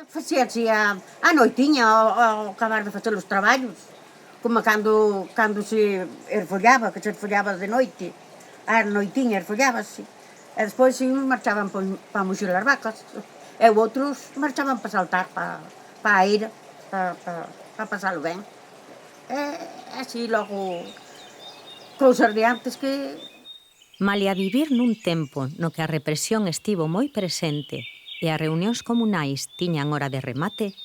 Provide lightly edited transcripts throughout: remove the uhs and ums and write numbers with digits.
Facíase a noitiña ao acabar de facer os traballos, como cando se erfollaba, que se erfollaba de noite, a noitiña erfollábase, e despois uns marchaban para muxir as vacas, e outros marchaban para saltar para a eira, para pasalo ben. E así logo, cousas de antes que... Malia vivir nun tempo no que a represión estivo moi presente e as reunións comunais tiñan hora de remate,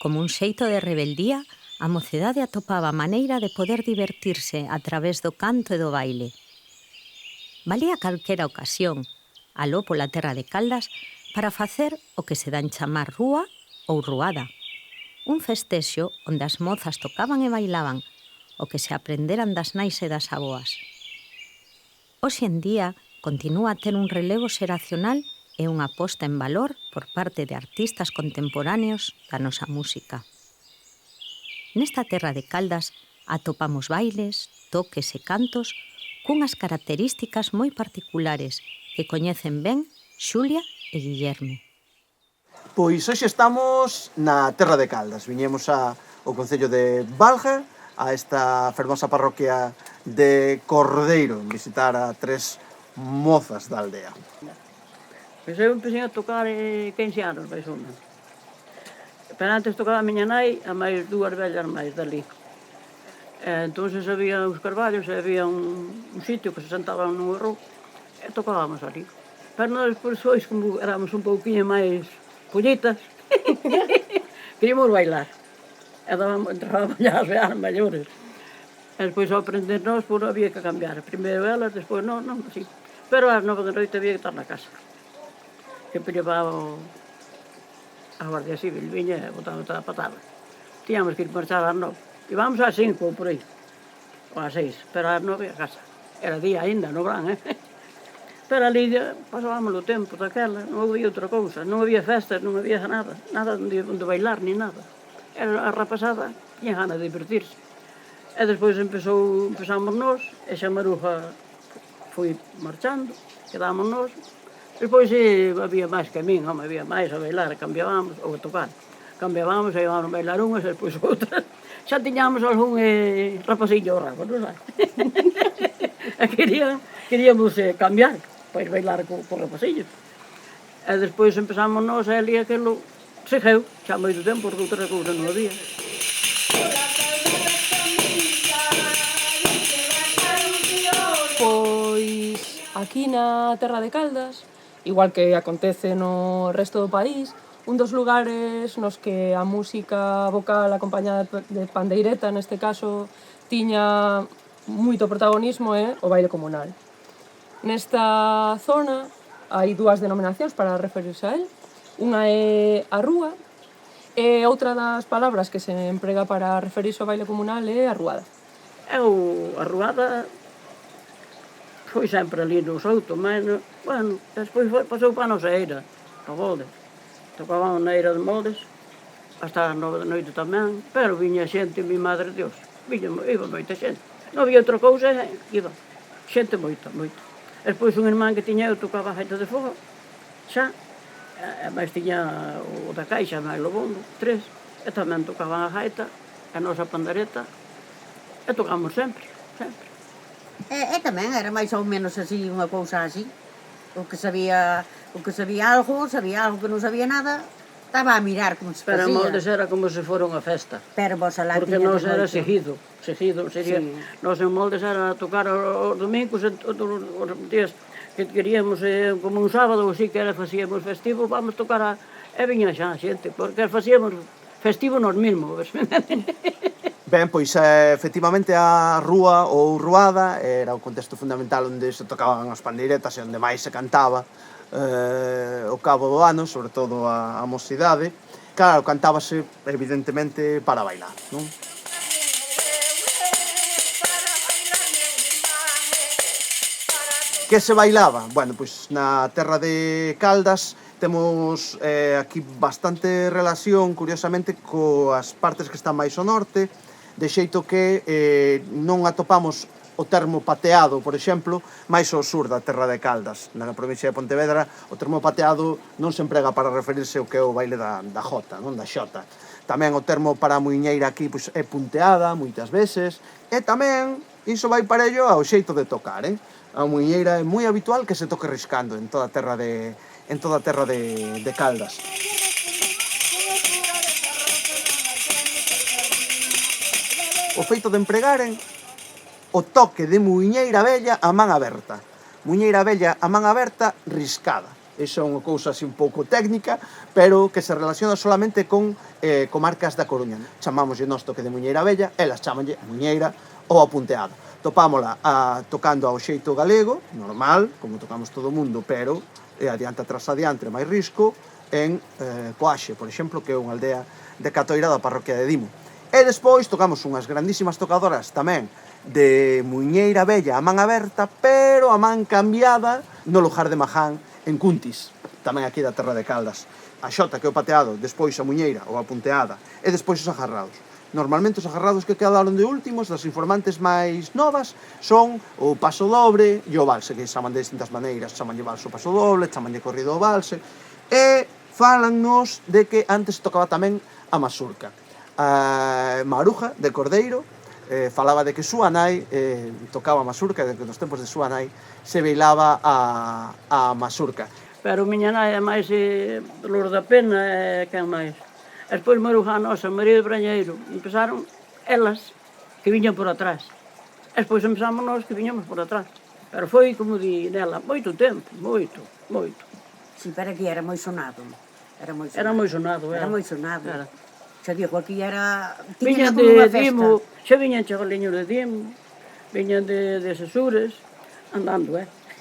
como un xeito de rebeldía, a mocedade atopaba maneira de poder divertirse a través do canto e do baile. Valía calquera ocasión, aló pola terra de Caldas, para facer o que se dan chamar rúa ou ruada. Un festexo onde as mozas tocaban e bailaban, o que se aprenderan das nais e das aboas. Hoxe en día continúa a ter un relevo xeracional e unha posta en valor por parte de artistas contemporáneos da nosa música. Nesta terra de Caldas atopamos bailes, toques e cantos cunhas características moi particulares que coñecen ben Xulia e Guillerme. Pois hoxe estamos na terra de Caldas. Viñemos ao concello de Balga, a esta fermosa parroquia de Cordeiro, visitar a tres mozas da aldea. Pois eu empecé a tocar 15 anos, máis ou menos. Pero antes tocaba a miña nai, a máis dúas vellas máis dali. Entonces había uns carballos e había un sitio que se sentaban no erro e tocábamos ali. Pero nós, pois, como éramos un pouquinho máis pollitas, queríamos bailar. E entrábamos as veas maiores. E despois ao aprender nós, pois había que cambiar. Primeiro elas, despois non, así. Pero ás 9 da noite había que estar na casa. Sempre llevaba a Guardia Civil, viña e botaba toda a patada. Tiñamos que ir marchar ás 9. Íbamos ás 5 ou por aí, ou ás 6, pero ás 9 a casa. Era día aínda, no verán, Pero ali pasábamos o tempo daquela, non había outra cousa, non había festas, non había nada onde bailar, ni nada. Era a rapazada, tiña gana de divertirse. E despois empezamos nós, e xa Maruja foi marchando, quedábamos nós. Despois había máis que a min, había máis a bailar, cambiábamos, ou a tocar. Cambiábamos, e íbamos a bailar unhas e despois outras. Xa tiñamos algún rapacillo ao rabo, non sabe? E queríamos cambiar, para ir bailar co rapacillo. E despois empezamos nós, e ali aquilo segueu, xa moito tempo, porque outra cousa non había. Pois aquí na terra de Caldas, igual que acontece no resto do país, un dos lugares nos que a música vocal acompañada de pandeireta, neste caso, tiña moito protagonismo é o baile comunal. Nesta zona hai dúas denominacións para referirse a él. Unha é a rúa e outra das palabras que se emprega para referirse ao baile comunal é a ruada. A ruada foi sempre ali no Souto, mas, bueno, despois pasou para a nosa eira, a Moldes. Tocaban na eira de Moldes, hasta as 9 da noite tamén, pero viña xente, mi madre Dios, iba moita xente. Non había outra cousa, iba xente moita. Despois un irmán que tiña eu tocaba a gaita de fogo, xa, e máis tiña o da caixa, máis Lobondo, 3, e tamén tocaban a gaita, a nosa pandereta, e tocamos sempre. E tamén era máis ou menos así, unha cousa así. O que sabía algo que non sabía nada, estaba a mirar como se facía. Pero a Moldes era como se fora unha festa. Pero vos alá porque tiñades nós era moito. seguido, sería. Sí. Nós en Moldes era tocar os domingos, os días que queríamos, como un sábado ou así, que era facíamos festivo, vamos tocar e viña xa a xente, porque facíamos festivo nos mesmos. Ben, pois efectivamente a rúa ou ruada era o contexto fundamental onde se tocaban as pandeiretas e onde máis se cantaba ao cabo do ano, sobre todo a mocidade. Claro, cantábase evidentemente para bailar, non? Que se bailaba? Bueno, pois na terra de Caldas temos aquí bastante relación, curiosamente, coas partes que están máis ao norte, de xeito que non atopamos o termo pateado, por exemplo, máis ao sur da Terra de Caldas. Na provincia de Pontevedra, o termo pateado non se emprega para referirse ao que é o baile da jota, non da xota. Tamén o termo para a muiñeira aquí pois, é punteada, moitas veces, e tamén iso vai parello ao xeito de tocar, A muiñeira é moi habitual que se toque riscando en toda a terra de Caldas. O feito de empregaren o toque de muiñeira vella a man aberta. Muiñeira vella a man aberta riscada. Iso é unha cousa así un pouco técnica, pero que se relaciona solamente con comarcas da Coruña. Chamámoslle nós toque de muiñeira vella, elas chamanlle muiñeira ou apunteada. Topámola tocando ao xeito galego, normal, como tocamos todo o mundo, pero adiante atrás adiante máis risco, en Coaxe, por exemplo, que é unha aldea de Catoira da parroquia de Dimo. E despois tocamos unhas grandísimas tocadoras tamén de muiñeira vella a man aberta, pero a man cambiada no lugar de Maján, en Cuntis, tamén aquí da Terra de Caldas. A xota, que é o pateado, despois a muiñeira ou a punteada, e despois os agarrados. Normalmente os agarrados que quedaron de últimos, das informantes máis novas, son o paso dobre e o valse, que chaman de distintas maneiras, chamanlle valse o paso doble, chamanlle corrido o valse, e falannos de que antes tocaba tamén a masurca. A Maruja, de Cordeiro, falaba de que súa nai tocaba a masurca, de que nos tempos de súa nai se bailaba a masurca. Pero miña nai é máis Lourdes da Pena e quen máis. E despois Maruja a nosa, María de Brañeiro, empezaron elas que viñan por atrás. E despois empezamos nós que viñamos por atrás. Pero foi, como di nela, moito tempo, moito. Si, pero aquí era moi sonado. Era moi sonado. Era moi sonado, Era moi sonado. Era. Xa digo, aquí era... Viñan como unha de festa. Dimo, xa viñan chagaliños de Dimo, viñan de Sesures, andando,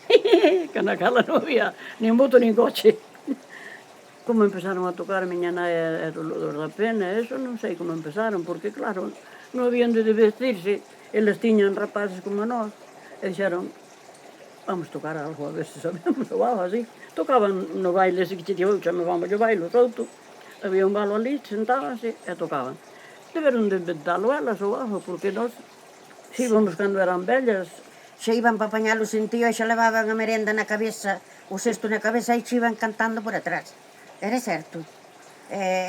que na cala non había nin moto nin coche. Como empezaron a tocar a miña nai e o Lourdes da Pena, eso non sei como empezaron, porque claro, non habían de vestirse, eles tiñan rapaces como nós, e dixeron, vamos tocar algo, a ver se sabemos o algo así. Tocaban no baile, ese que che digo, chamábamos o baile, o souto, había un balo ali, sentábanse e tocaban. Deberon de inventalo elas ou algo, porque nós íbamos cando eran vellas. Xa iban para apañar o sentío e xa levaban a merenda na cabeza, o cesto na cabeza e xa iban cantando por atrás. Era certo.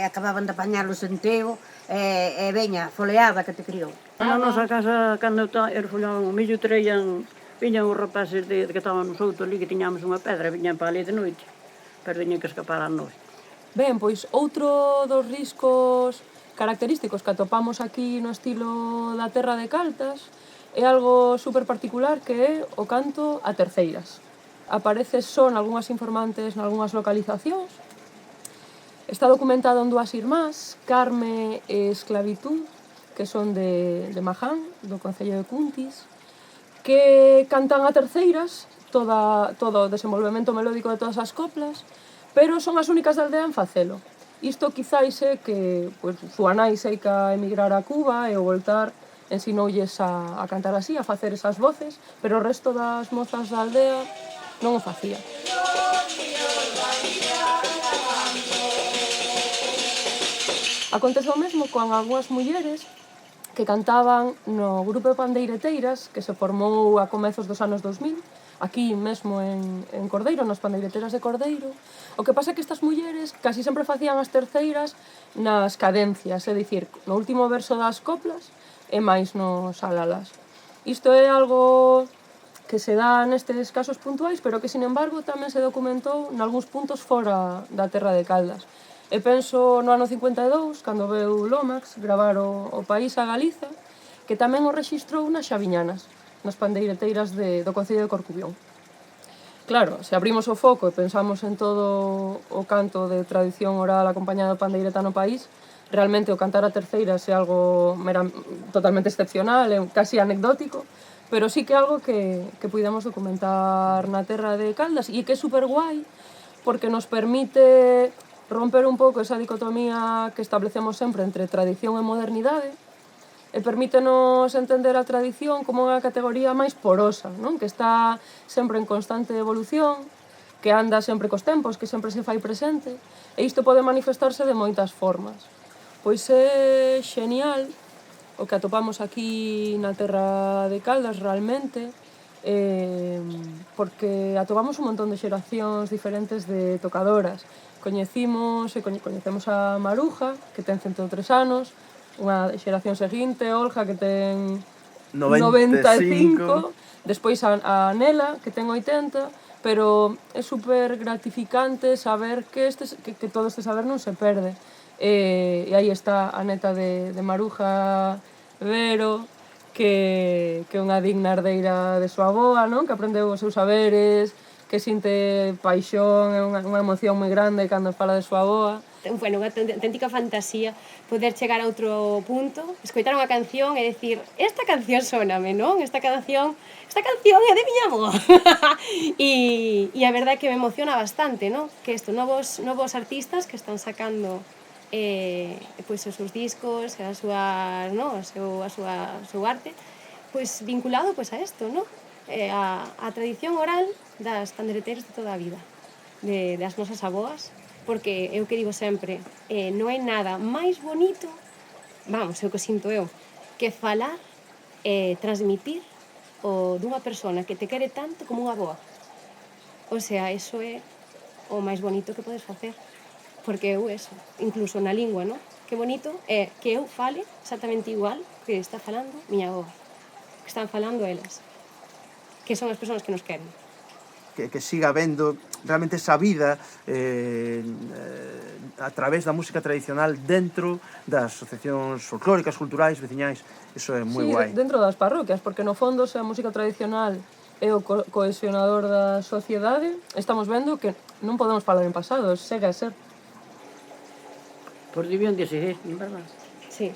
Acababan de apañar o senteo e veña, foleada que te criou. Na nosa casa, cando erfollaban o millo, viñan os rapaces que estaban nos outros ali, que tiñamos unha pedra, viñan para ali de noite, pero tiñan que escapar a nós. Ben, pois outro dos riscos característicos que atopamos aquí no estilo da Terra de Caldas é algo super particular que é o canto a terceiras. Aparece só nalgúnas informantes, nalgúnas localizacións. Está documentado en dúas irmás, Carme e Esclavitud, que son de Maján, do concello de Cuntis, que cantan a terceiras todo o desenvolvemento melódico de todas as coplas, pero son as únicas da aldea en facelo. Isto quizáis é que súa nai seica emigrar a Cuba e ao voltar ensinoulles a cantar así, a facer esas voces, pero o resto das mozas da aldea non o facía. Acontece o mesmo con algunhas mulleres que cantaban no grupo de pandeireteiras que se formou a comezos dos anos 2000, aquí mesmo en Cordeiro, nas pandeireteras de Cordeiro. O que pasa é que estas mulleres casi sempre facían as terceiras nas cadencias, é dicir, no último verso das coplas e máis nos alalas. Isto é algo que se dá nestes casos puntuais, pero que, sin embargo, tamén se documentou nalgúns puntos fora da Terra de Caldas. E penso no ano 52, cando veu Lomax gravar o País a Galiza, que tamén o rexistrou nas Xaviñanas, nas pandeireteiras do concello de Corcubión. Claro, se abrimos o foco e pensamos en todo o canto de tradición oral acompañado de pandeireta no país, realmente o cantar a terceiras é algo totalmente excepcional, é casi anecdótico, pero sí que é algo que puidamos documentar na Terra de Caldas e que é super guai porque nos permite romper un pouco esa dicotomía que establecemos sempre entre tradición e modernidade e permítenos entender a tradición como unha categoría máis porosa, non? Que está sempre en constante evolución, que anda sempre cos tempos, que sempre se fai presente, e isto pode manifestarse de moitas formas. Pois é xenial o que atopamos aquí na terra de Caldas realmente, porque atopamos un montón de xeracións diferentes de tocadoras. Coñecemos a Maruja, que ten 103 anos, unha xeración seguinte, Olga, que ten 95, despois a Nela, que ten 80, pero é super gratificante saber que todo este saber non se perde. E aí está a neta de Maruja, Vero, que é unha digna herdeira de súa avoa, non? Que aprendeu os seus saberes, que sinte paixón, é unha emoción moi grande cando fala de súa avoa. Bueno, unha auténtica fantasía poder chegar a outro punto, escoitar unha canción e decir, esta canción sóname, non? Esta canción é de miña avoa. E a verdade é que me emociona bastante, non? Que isto, novos artistas que están sacando pois os seus discos, a súa, no? a súa arte, pois vinculado pois a isto, non? A tradición oral das pandeireteiras de toda a vida, das nosas avoas, porque é o que digo sempre, non hai nada máis bonito, vamos, é o que sinto eu, que falar e transmitir dunha persona que te quere tanto como unha avoa. O sea, eso é o máis bonito que podes facer, porque eu eso, incluso na lingua, non? Que bonito é que eu fale exactamente igual que está falando miña avoa, que están falando elas, que son as persoas que nos queren. Que siga vendo realmente esa vida a través da música tradicional dentro das asociacións folclóricas, culturais, veciñais. Iso é moi guai. Dentro das parroquias, porque no fondo se a música tradicional é o cohesionador da sociedade, estamos vendo que non podemos falar en pasado, segue a ser. Por debían de seguir, non verdad? Sí.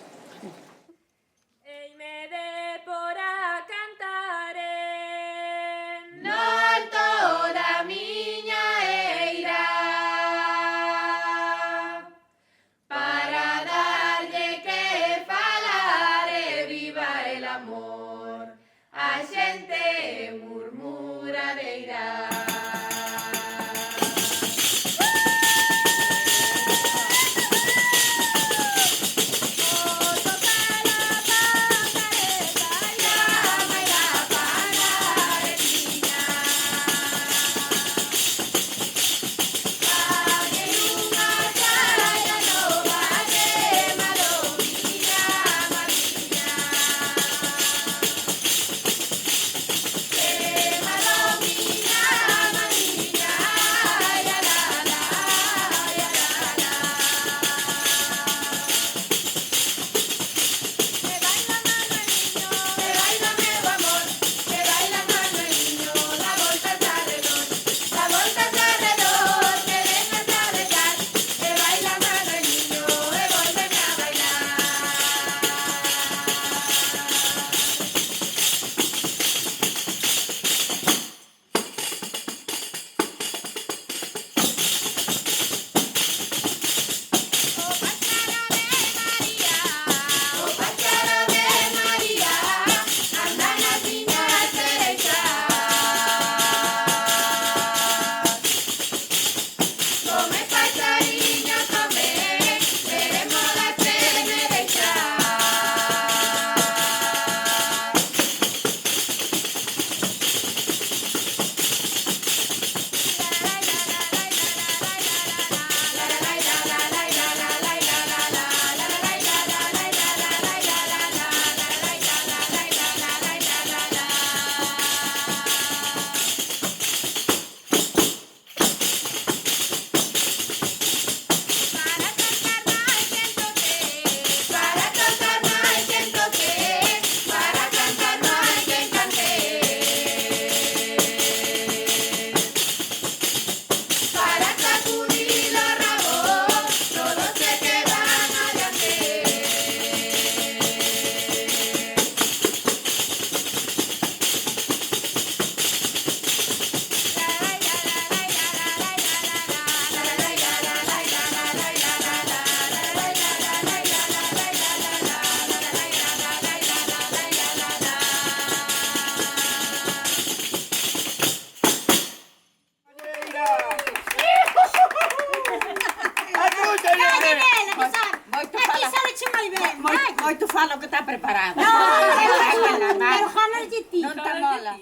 Moito Oi, tu fala o que está preparado. Pero ganas de ti. Non te mola.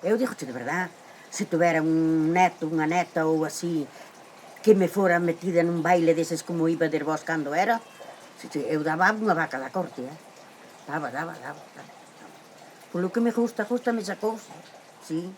Eu digo de verdad, se tuvera un neto, unha neta ou así, que me fora metida nun baile deses como iba de vos cando era, eu daba unha vaca da corte, Daba. Polo que me gusta esa cousa, sí.